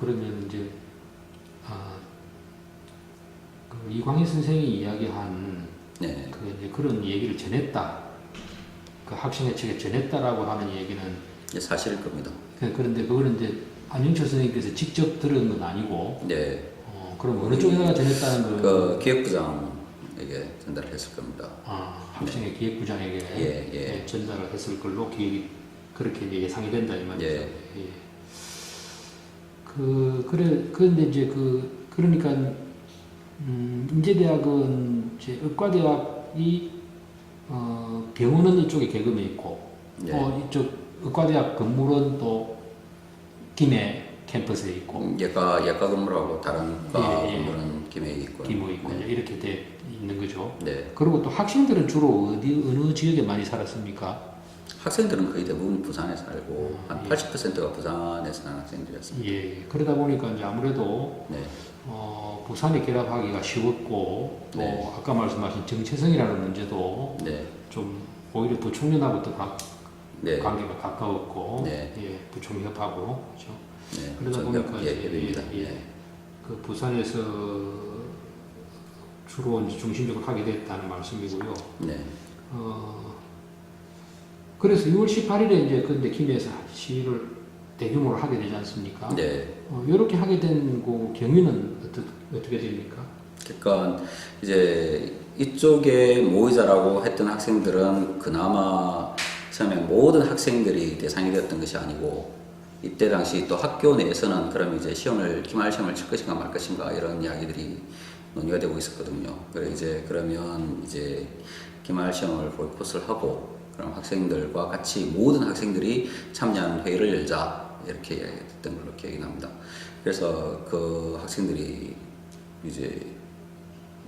그러면 이제 그 이광희 선생이 이야기한 네. 그 이제 그런 얘기를 전했다. 그 학생회 측에 전했다라고 하는 얘기는 사실일 겁니다. 그런데 그거는 이제 안영철 선생님께서 직접 들은 건 아니고. 네. 그럼 어느 쪽에다가 전했다는 거? 그 기획부장에게 전달을 했을 겁니다. 학생회 네. 기획부장에게 예. 전달을 했을 걸로 그렇게 이제 예상이 된다 이 말이죠. 예. 그런데 이제 그러니까 인제대학은 이제 의과대학이 병원은 이쪽에 개금에 있고 이쪽 의과대학 건물은 또 김해 캠퍼스에 있고 예과 건물하고 다른 과 건물은 김해에 있고요. 김해 있고 이렇게 돼 있는 거죠. 네. 그리고 또 학생들은 주로 어느 지역에 많이 살았습니까? 학생들은 거의 대부분 부산에 살고 한 80%가 부산에 사는 학생들이었습니다. 예. 그러다 보니까 이제 아무래도 네. 부산에 결합하기가 쉬웠고 또 네. 아까 말씀하신 정체성이라는 문제도 네. 좀 오히려 부총련하고 또 네. 관계가 가까웠고 네. 부총협하고 그렇죠. 네. 그러다 보니까 협입니다. 그 부산에서 주로 이제 중심적으로 하게 됐다는 말씀이고요. 네. 그래서 6월 18일에 이제 근데 김해에서 시위를 대규모로 하게 되지 않습니까? 네. 이렇게 하게 된 그 경위는 어떻게 됩니까? 그러니까 이제 이쪽에 모의자라고 했던 학생들은 그나마 처음에 모든 학생들이 대상이 되었던 것이 아니고 이때 당시 또 학교 내에서는 그럼 이제 기말 시험을 칠 것인가 말 것인가 이런 이야기들이 논의가 되고 있었거든요. 그러면 이제 기말 시험을 보이콧을 하고 그럼 학생들과 같이 모든 학생들이 참여하는 회의를 열자 이렇게 이야기했던 걸로 기억이 납니다. 그래서 그 학생들이 이제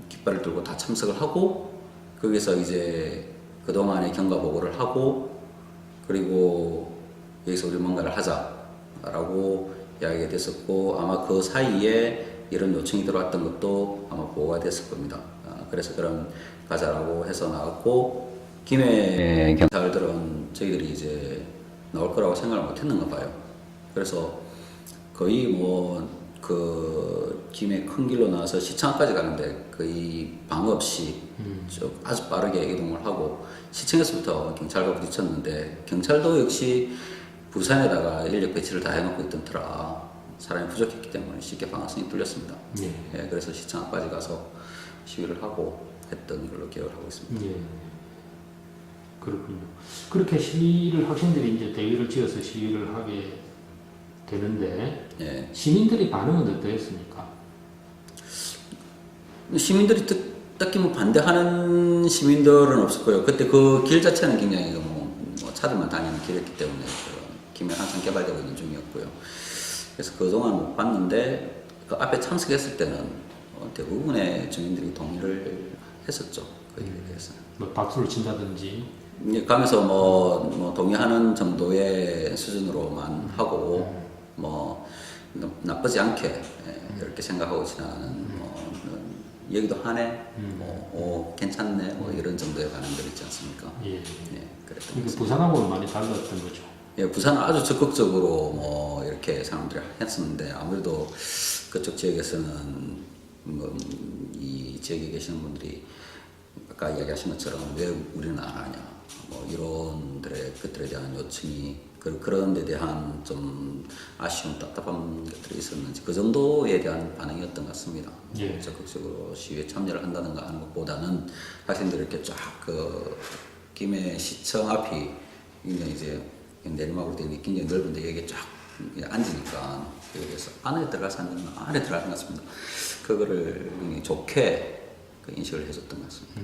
깃발을 들고 다 참석을 하고 거기서 이제 그동안의 경과 보고를 하고 그리고 여기서 우리 뭔가를 하자라고 이야기가 됐었고 아마 그 사이에 이런 요청이 들어왔던 것도 아마 보고가 됐을 겁니다. 그래서 그럼 가자라고 해서 나왔고 김해 경찰들은 저희들이 이제 나올 거라고 생각을 못 했는가 봐요. 그래서 거의 그 김해 큰 길로 나와서 시청까지 가는데 거의 방어 없이 아주 빠르게 이동을 하고 시청에서부터 경찰과 부딪혔는데 경찰도 역시 부산에다가 인력 배치를 다 해놓고 있던 터라 사람이 부족했기 때문에 쉽게 방어선이 뚫렸습니다. 예, 그래서 시청 앞까지 가서 시위를 하고 했던 걸로 기억을 하고 있습니다. 예. 그렇군요. 그렇게 시위를 학생들이 이제 대의를 지어서 시위를 하게 되는데 예. 시민들의 반응은 어떠했습니까? 시민들이 딱히 반대하는 시민들은 없었고요. 그때 그 길 자체는 굉장히 차들만 다니는 길이었기 때문에 김해 한창 개발되고 있는 중이었고요. 그래서 그동안 못 봤는데 그 앞에 참석했을 때는 대부분의 주민들이 동의를 했었죠. 그 일에 대해서. 박수를 친다든지. 가면서 동의하는 정도의 수준으로만 하고 나쁘지 않게 이렇게 생각하고 지나가는 얘기도 하네, 괜찮네, 이런 정도의 반응들 있지 않습니까? 예. 그랬던 이게 부산하고는 많이 달랐던 거죠. 예, 부산은 아주 적극적으로 이렇게 사람들이 했었는데 아무래도 그쪽 지역에서는 이 지역에 계시는 분들이 아까 이야기하신 것처럼 왜 우리는 안 하냐, 것들에 대한 요청이 그런 데 대한 좀 아쉬움, 답답한 것들이 있었는지 그 정도에 대한 반응이었던 것 같습니다. 예. 적극적으로 시위에 참여를 한다든가 하는 것보다는 학생들이 이렇게 쫙 김해 시청 앞이 굉장히 이제 내리막으로 되는 굉장히 넓은데 여기 쫙 앉으니까 그래서 안에 들어가서 앉으면 안에 들어갈 것 같습니다. 그거를 굉장히 좋게 인식을 해줬던 것 같습니다.